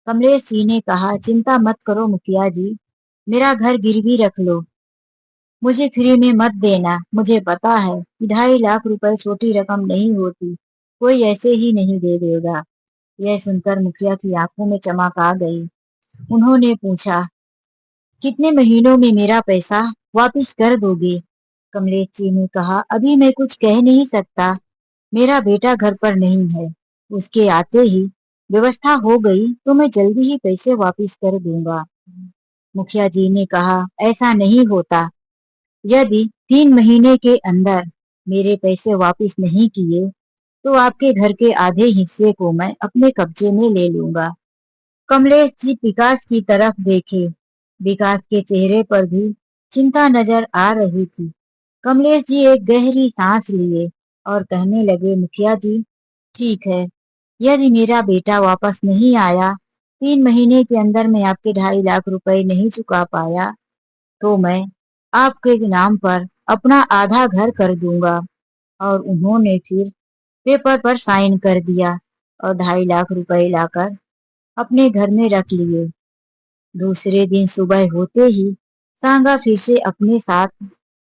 कमलेश जी ने कहा, चिंता मत करो मुखिया जी, मेरा घर गिरवी रख लो, मुझे फ्री में मत देना। मुझे पता है कि 2.5 लाख रुपए छोटी रकम नहीं होती, कोई ऐसे ही नहीं दे देगा। यह सुनकर मुखिया की आंखों में चमक आ गई। उन्होंने पूछा, कितने महीनों में मेरा पैसा वापिस कर दोगे? कमलेश जी ने कहा, अभी मैं कुछ कह नहीं सकता, मेरा बेटा घर पर नहीं है, उसके आते ही व्यवस्था हो गई तो मैं जल्दी ही पैसे वापिस कर दूंगा। मुखिया जी ने कहा, ऐसा नहीं होता, यदि 3 महीने के अंदर मेरे पैसे वापिस नहीं किए तो आपके घर के आधे हिस्से को मैं अपने कब्जे में ले लूंगा। कमलेश जी विकास की तरफ देखे। विकास के चेहरे पर भी चिंता नजर आ रही थी। कमलेश जी एक गहरी सांस लिए और कहने लगे, मुखिया जी, ठीक है, यदि मेरा बेटा वापस नहीं आया, 3 महीने के अंदर मैं आपके 2.5 लाख रुपए नहीं चुका पाया, तो मैं आपके नाम पर अपना आधा घर कर दूंगा। और उन्होंने फिर पेपर पर साइन कर दिया और 2.5 लाख रुपए लाकर अपने घर में रख लिए। दूसरे दिन सुबह होते ही सांगा फिर से अपने साथ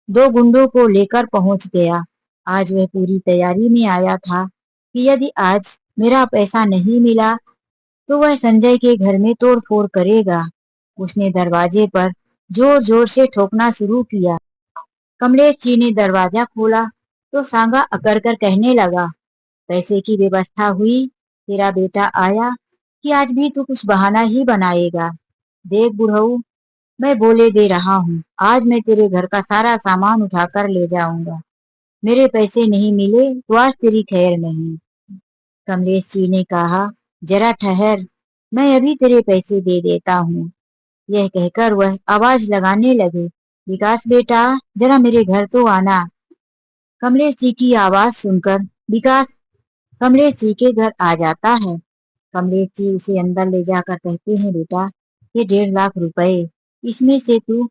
2 गुंडों को लेकर पहुंच गया। आज वह पूरी तैयारी में आया था कि यदि आज मेरा पैसा नहीं मिला तो वह संजय के घर में तोड़फोड़ करेगा। उसने दरवाजे पर जोर जोर से ठोकना शुरू किया। कमलेश जी ने दरवाजा खोला तो सांगा अकड़ कर कहने लगा, पैसे की व्यवस्था हुई? तेरा बेटा आया कि आज भी तू कुछ बहाना ही बनाएगा? देख बुढ़ऊ, मैं बोले दे रहा हूँ, आज मैं तेरे घर का सारा सामान उठाकर ले जाऊंगा। मेरे पैसे नहीं मिले तो आज तेरी खैर नहीं। कमलेश जी ने कहा, जरा ठहर, मैं अभी तेरे पैसे दे देता हूँ। यह कहकर वह आवाज लगाने लगे, विकास बेटा, जरा मेरे घर तो आना। कमलेश जी की आवाज सुनकर विकास कमलेश जी के घर आ जाता है। कमलेश जी उसे अंदर ले जाकर कहते हैं, बेटा, ये 1.5 लाख रुपए, इसमें से तू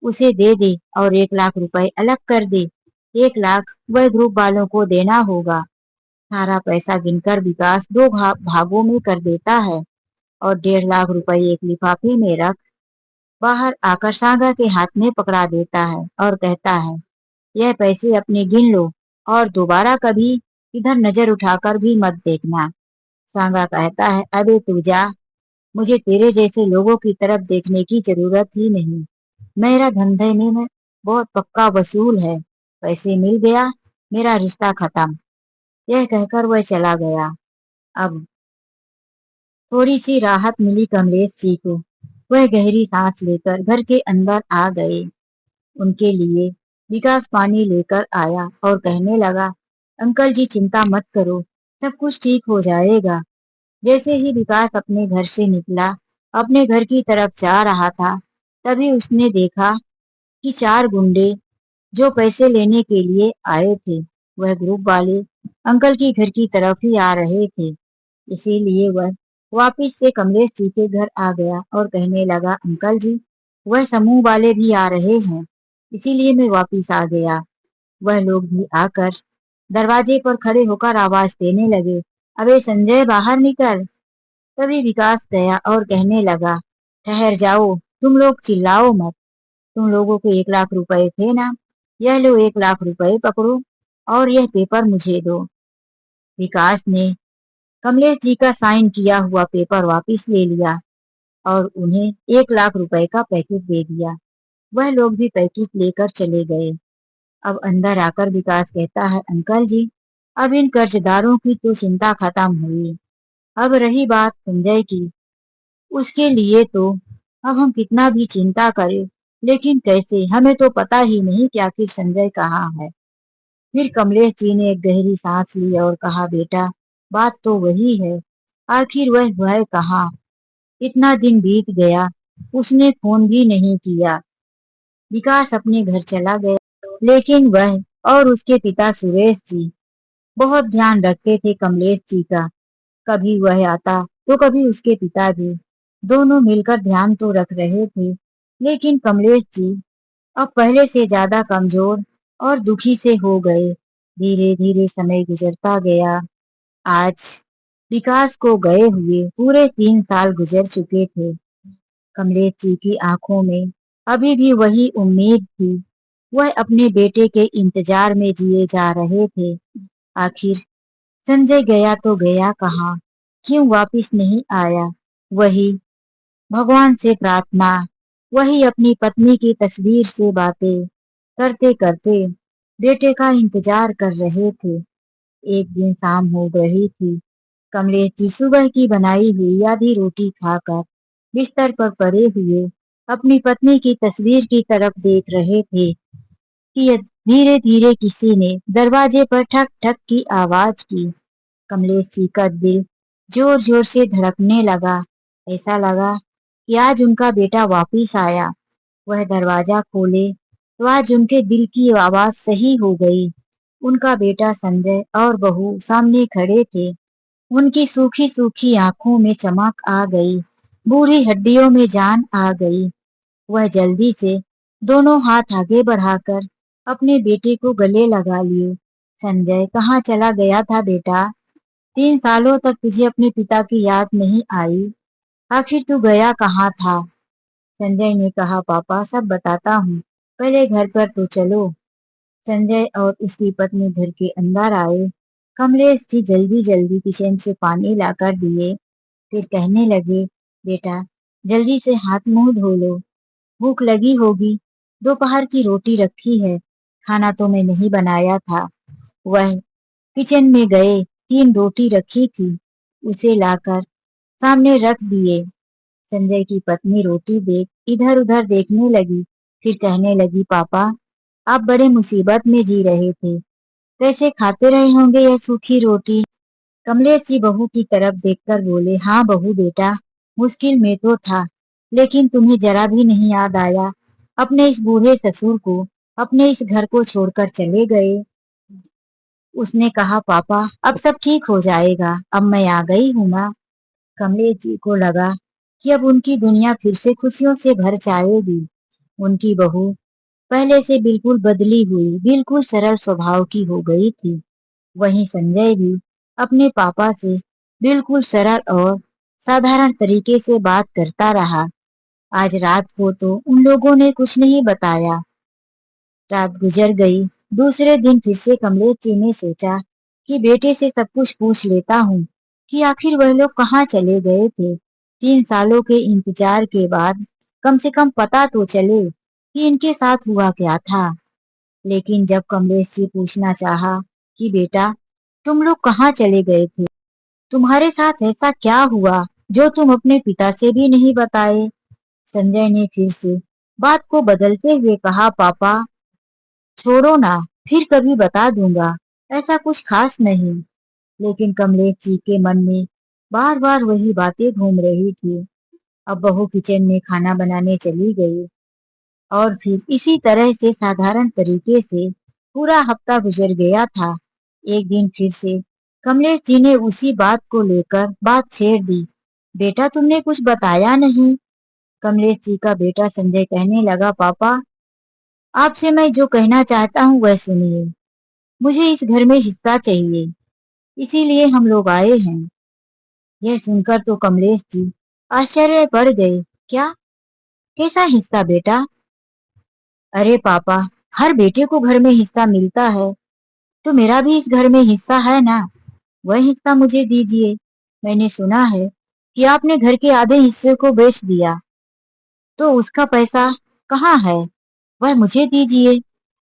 उसे दे दे और 1 लाख रुपए अलग कर दे। 1 लाख वह ग्रुप वालों को देना होगा। सारा पैसा गिनकर विकास दो भागों में कर देता है और 1.5 लाख रुपए एक लिफाफे में रख बाहर आकर सांगा के हाथ में पकड़ा देता है और कहता है, यह पैसे अपने गिन लो और दोबारा कभी इधर नजर उठाकर भी मत देखना। सांगा कहता है, अबे तू जा, मुझे तेरे जैसे लोगों की तरफ देखने की जरूरत ही नहीं। मेरा धंधे में बहुत पक्का वसूल है। पैसे मिल गया, मेरा रिश्ता खत्म। यह कहकर वह चला गया। अब थोड़ी सी राहत मिली कमलेश जी को। वह गहरी सांस लेकर घर के अंदर आ गए। उनके लिए विकास पानी लेकर आया और कहने लगा, अंकल जी चिंता मत करो, सब कुछ ठीक हो जाएगा। जैसे ही विकास अपने घर से निकला, अपने घर की तरफ जा रहा था, तभी उसने देखा कि 4 गुंडे जो पैसे लेने के लिए आए थे, वह ग्रुप वाले अंकल की घर की तरफ ही आ रहे थे। इसीलिए वह वापिस से कमलेश जी के घर आ गया और कहने लगा, अंकल जी, वह समूह वाले भी आ रहे हैं, इसीलिए मैं वापिस आ गया। वह लोग भी आकर दरवाजे पर खड़े होकर आवाज देने लगे, अबे संजय बाहर निकल। तभी विकास गया और कहने लगा, ठहर जाओ, तुम लोग चिल्लाओ मत, तुम लोगों के 1 लाख रुपए थे ना, यह लो 1 लाख रुपए पकड़ो और यह पेपर मुझे दो। विकास ने कमलेश जी का साइन किया हुआ पेपर वापिस ले लिया और उन्हें 1 लाख रुपए का पैकेट दे दिया। वह लोग भी पैकेट लेकर चले गए। अब अंदर आकर विकास कहता है, अंकल जी, अब इन कर्जदारों की तो चिंता खत्म हुई। अब रही बात संजय की, उसके लिए तो अब हम कितना भी चिंता करें, लेकिन कैसे, हमें तो पता ही नहीं कि आखिर संजय कहाँ है। फिर कमलेश जी ने एक गहरी सांस ली और कहा, बेटा, बात तो वही है, आखिर वह है कहाँ। इतना दिन बीत गया, उसने फोन भी नहीं किया। विकास अपने घर चला गया, लेकिन वह और उसके पिता सुरेश जी बहुत ध्यान रखते थे कमलेश जी का। कभी वह आता तो कभी उसके पिताजी, दोनों मिलकर ध्यान तो रख रहे थे, लेकिन कमलेश जी अब पहले से ज्यादा कमजोर और दुखी से हो गए। धीरे धीरे समय गुजरता गया। आज विकास को गए हुए पूरे 3 साल गुजर चुके थे। कमलेश जी की आंखों में अभी भी वही उम्मीद थी। वह अपने बेटे के इंतजार में जिए जा रहे थे। आखिर संजय गया तो गया कहाँ, क्यों वापिस नहीं आया। वही भगवान से प्रार्थना, वही अपनी पत्नी की तस्वीर से बातें करते करते बेटे का इंतजार कर रहे थे। एक दिन शाम हो रही थी। कमलेश जी सुबह की बनाई हुई आधी रोटी खाकर बिस्तर पर पड़े हुए अपनी पत्नी की तस्वीर की तरफ देख रहे थे कि धीरे धीरे किसी ने दरवाजे पर ठक ठक की आवाज की। कमलेश जी का दिल जोर जोर से धड़कने लगा। ऐसा लगा कि आज उनका बेटा वापिस आया। वह दरवाजा खोले तो आज उनके दिल की आवाज सही हो गई। उनका बेटा संजय और बहू सामने खड़े थे। उनकी सूखी सूखी आंखों में चमक आ गई, बूढ़ी हड्डियों में जान आ गई। वह जल्दी से दोनों हाथ आगे बढ़ाकर अपने बेटे को गले लगा लिए। संजय, कहाँ चला गया था बेटा? 3 सालों तक तुझे अपने पिता की याद नहीं आई, आखिर तू गया कहाँ था? संजय ने कहा, पापा सब बताता हूँ, पहले घर पर तो चलो। संजय और उसकी पत्नी घर के अंदर आए। कमलेश जी जल्दी जल्दी किचन से पानी लाकर दिए, फिर कहने लगे, बेटा, जल्दी से हाथ मुंह धो लो, भूख लगी होगी, दोपहर की रोटी रखी है, खाना तो मैं नहीं बनाया था। वह किचन में गए, 3 रोटी रखी थी, उसे लाकर सामने रख दिए। संजय की पत्नी रोटी देख इधर उधर देखने लगी, फिर कहने लगी, पापा आप बड़े मुसीबत में जी रहे थे, कैसे खाते रहे होंगे यह सूखी रोटी। कमलेश जी बहू की तरफ देखकर बोले, हाँ बहू बेटा, मुश्किल में तो था, लेकिन तुम्हें जरा भी नहीं याद आया, अपने इस बूढ़े ससुर को, अपने इस घर को छोड़कर चले गए। उसने कहा, पापा अब सब ठीक हो जाएगा, अब मैं आ गई हूं ना। कमलेश जी को लगा कि अब उनकी दुनिया फिर से खुशियों से भर जाएगी। उनकी बहू पहले से बिल्कुल बदली हुई, बिल्कुल सरल स्वभाव की हो गई थी। वहीं संजय भी अपने पापा से बिल्कुल सरल और साधारण तरीके से बात करता रहा। आज रात को तो उन लोगों ने कुछ नहीं बताया। रात गुजर गई। दूसरे दिन फिर से कमलेश जी ने सोचा कि बेटे से सब कुछ पूछ लेता हूँ कि आखिर वह लोग कहाँ चले गए थे। 3 सालों के इंतजार के बाद कम से कम पता तो चले कि इनके साथ हुआ क्या था। लेकिन जब कमलेश जी पूछना चाहा कि बेटा तुम लोग कहाँ चले गए थे, तुम्हारे साथ ऐसा क्या हुआ जो तुम अपने पिता से भी नहीं बताए, संजय ने फिर से बात को बदलते हुए कहा, पापा छोड़ो ना, फिर कभी बता दूंगा, ऐसा कुछ खास नहीं। लेकिन कमलेश जी के मन में बार बार वही बातें घूम रही थी। अब बहू किचन में खाना बनाने चली गई और फिर इसी तरह से साधारण तरीके से पूरा हफ्ता गुजर गया था। एक दिन फिर से कमलेश जी ने उसी बात को लेकर बात छेड़ दी, बेटा तुमने कुछ बताया नहीं। कमलेश जी का बेटा संजय कहने लगा, पापा आपसे मैं जो कहना चाहता हूँ वह सुनिए, मुझे इस घर में हिस्सा चाहिए, इसीलिए हम लोग आए हैं। यह सुनकर तो कमलेश जी आश्चर्य में पड़ गए। क्या, कैसा हिस्सा बेटा? अरे पापा, हर बेटे को घर में हिस्सा मिलता है, तो मेरा भी इस घर में हिस्सा है ना, वह हिस्सा मुझे दीजिए। मैंने सुना है कि आपने घर के आधे हिस्से को बेच दिया, तो उसका पैसा कहाँ है, वह मुझे दीजिए।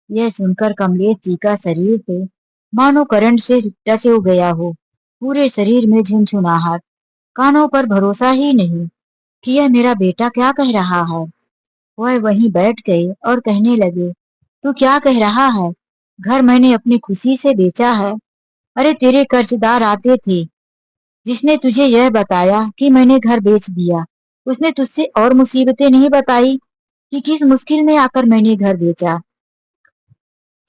यह सुनकर कमलेश जी का शरीर तो मानो करंट से टसे हो गया हो, पूरे शरीर में झुनझुनाहट, कानों पर भरोसा ही नहीं कि यह मेरा बेटा क्या कह रहा है। वह वहीं बैठ गए और कहने लगे, तू क्या कह रहा है, घर मैंने अपनी खुशी से बेचा है। अरे तेरे कर्जदार आते थे, जिसने तुझे यह बताया कि मैंने घर बेच दिया, उसने तुझसे और मुसीबतें नहीं बताई कि किस मुश्किल में आकर मैंने घर बेचा।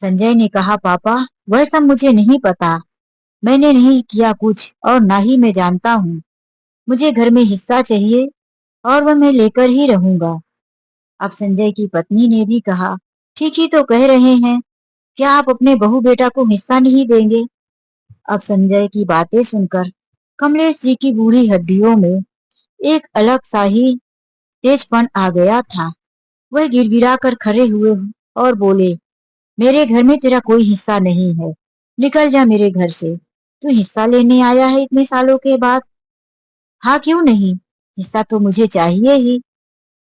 संजय ने कहा, पापा वह सब मुझे नहीं पता, मैंने नहीं किया कुछ और ना ही मैं जानता हूँ। मुझे घर में हिस्सा चाहिए और वह मैं लेकर ही रहूंगा। अब संजय की पत्नी ने भी कहा, ठीक ही तो कह रहे हैं, क्या आप अपने बहू बेटा को हिस्सा नहीं देंगे? अब संजय की बातें सुनकर कमलेश जी की बूढ़ी हड्डियों में एक अलग सा ही तेजपन आ गया था। वह गिड़गिड़ा कर खड़े हुए और बोले, मेरे घर में तेरा कोई हिस्सा नहीं है, निकल जा मेरे घर से। तू हिस्सा लेने आया है इतने सालों के बाद? हाँ क्यों नहीं, हिस्सा तो मुझे चाहिए ही।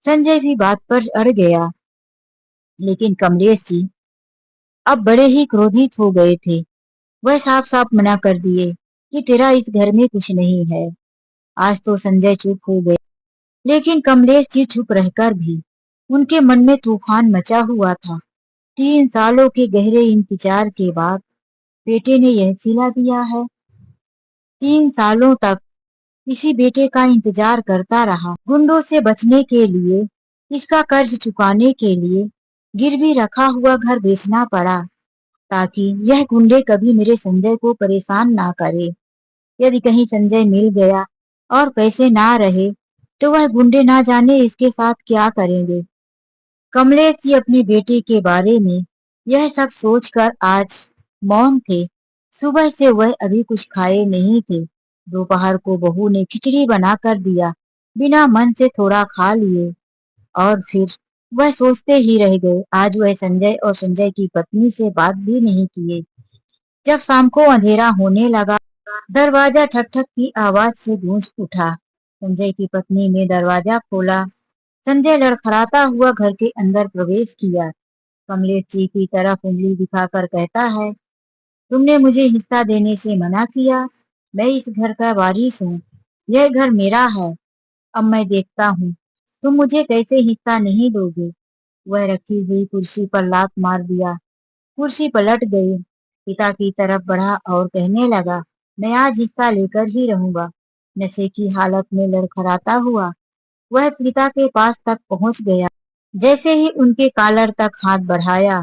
संजय भी बात पर अड़ गया, लेकिन कमलेश जी अब बड़े ही क्रोधित हो गए थे। वह साफ साफ मना कर दिए कि तेरा इस घर में कुछ नहीं है। आज तो संजय चुप हो गए, लेकिन कमलेश जी चुप रहकर भी उनके मन में तूफान मचा हुआ था। 3 सालों के गहरे इंतजार के बाद बेटे ने यह सिला दिया है। 3 सालों तक इसी बेटे का इंतजार करता रहा, गुंडों से बचने के लिए, इसका कर्ज चुकाने के लिए गिरवी रखा हुआ घर बेचना पड़ा, ताकि यह गुंडे कभी मेरे संजय को परेशान ना करे। यदि कहीं संजय मिल गया और पैसे ना रहे, तो वह गुंडे ना जाने इसके साथ क्या करेंगे। कमलेश जी अपनी बेटी के बारे में यह सब सोचकर आज मौन थे। सुबह से वह अभी कुछ खाए नहीं थे। दोपहर को बहू ने खिचड़ी बना कर दिया, बिना मन से थोड़ा खा लिए और फिर वह सोचते ही रह गए। आज वह संजय और संजय की पत्नी से बात भी नहीं किए। जब शाम को अंधेरा होने लगा, दरवाजा ठक ठक की आवाज से गूंज उठा। संजय की पत्नी ने दरवाजा खोला। संजय लड़खड़ाता हुआ घर के अंदर प्रवेश किया। कमलेश जी की तरफ उंगली दिखाकर कहता है, तुमने मुझे हिस्सा देने से मना किया। मैं इस घर का वारिस हूँ, यह घर मेरा है। अब मैं देखता हूँ तुम मुझे कैसे हिस्सा नहीं दोगे। वह रखी हुई कुर्सी पर लात मार दिया। कुर्सी पलट गई। पिता की तरफ बढ़ा और कहने लगा, मैं आज हिस्सा लेकर ही रहूंगा। नशे की हालत में लड़खड़ाता हुआ वह पिता के पास तक पहुंच गया। जैसे ही उनके कॉलर तक हाथ बढ़ाया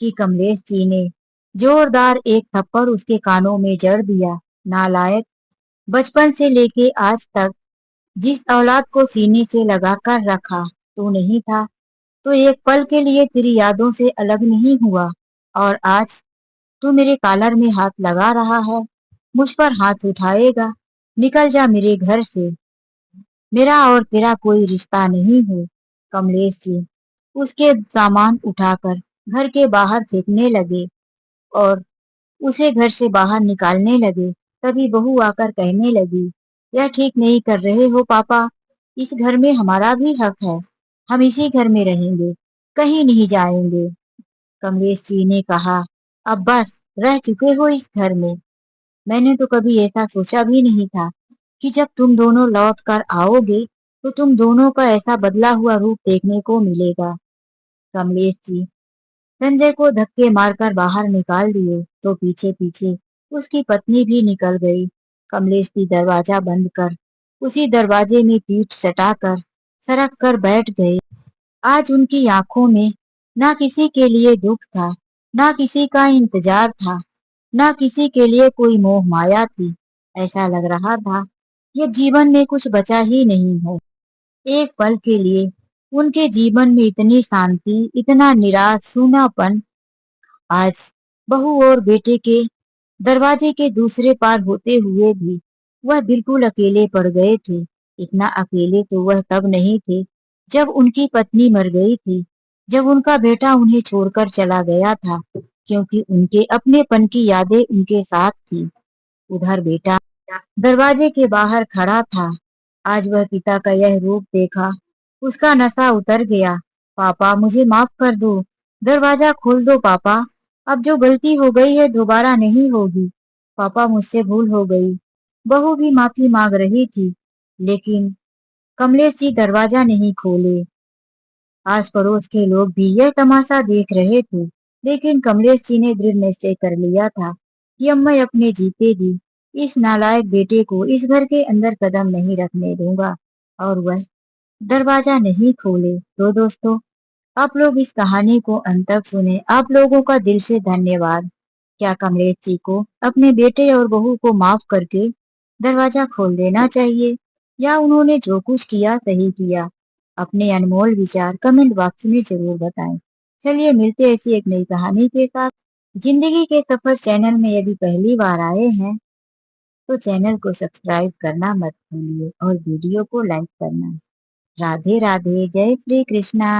कि कमलेश जी ने जोरदार एक थप्पड़ उसके कानों में जड़ दिया। नालायक, बचपन से लेके आज तक जिस औलाद को सीने से लगा कर रखा तू नहीं था, तो एक पल के लिए तेरी यादों से अलग नहीं हुआ, और आज तू मेरे कॉलर में हाथ लगा रहा है, मुझ पर हाथ उठाएगा। निकल जा मेरे घर से। मेरा और तेरा कोई रिश्ता नहीं है। कमलेश जी उसके सामान उठाकर घर के बाहर फेंकने लगे और उसे घर से बाहर निकालने लगे। तभी बहू आकर कहने लगी, यह ठीक नहीं कर रहे हो पापा। इस घर में हमारा भी हक है। हम इसी घर में रहेंगे, कहीं नहीं जाएंगे। कमलेश जी ने कहा, अब बस, रह चुके हो इस घर में। मैंने तो कभी ऐसा सोचा भी नहीं था कि जब तुम दोनों लौट कर आओगे तो तुम दोनों का ऐसा बदला हुआ रूप देखने को मिलेगा। कमलेश जी संजय को धक्के मारकर बाहर निकाल दिए तो पीछे पीछे उसकी पत्नी भी निकल गई। कमलेश की दरवाजा बंद कर उसी दरवाजे में पीठ सटाकर सरक कर बैठ गए। आज उनकी आंखों में ना किसी के लिए दुख था, ना किसी का इंतजार था, ना किसी के लिए कोई मोह माया थी। ऐसा लग रहा था ये जीवन में कुछ बचा ही नहीं है। एक पल के लिए उनके जीवन में इतनी शांति, इतना निराश सूनापन। आज बहू और बेटे के दरवाजे के दूसरे पार होते हुए भी वह बिल्कुल अकेले पड़ गए थे। इतना अकेले तो वह तब नहीं थे जब उनकी पत्नी मर गई थी, जब उनका बेटा उन्हें छोड़कर चला गया था, क्योंकि उनके अपनेपन की यादें उनके साथ थी। उधर बेटा दरवाजे के बाहर खड़ा था। आज वह पिता का यह रूप देखा, उसका नशा उतर गया। पापा मुझे माफ कर दो, दरवाजा खोल दो पापा। अब जो गलती हो गई है दोबारा नहीं होगी। पापा मुझसे भूल हो गई। बहू भी माफी मांग रही थी, लेकिन कमलेश जी दरवाजा नहीं खोले। आस पड़ोस के लोग भी यह तमाशा देख रहे थे, लेकिन कमलेश जी ने दृढ़ निश्चय कर लिया था कि अब मैं अपने जीते जी इस नालायक बेटे को इस घर के अंदर कदम नहीं रखने दूंगा। और वह दरवाजा नहीं खोले। तो दोस्तों, आप लोग इस कहानी को अंत तक सुने, आप लोगों का दिल से धन्यवाद। क्या कमलेश जी को अपने बेटे और बहू को माफ करके दरवाजा खोल देना चाहिए, या उन्होंने जो कुछ किया सही किया? अपने अनमोल विचार कमेंट बॉक्स में जरूर बताएं। चलिए मिलते हैं ऐसी एक नई कहानी के साथ। जिंदगी के सफर चैनल में यदि पहली बार आए हैं तो चैनल को सब्सक्राइब करना मत भूलिए और वीडियो को लाइक करना। राधे राधे, जय श्री कृष्णा।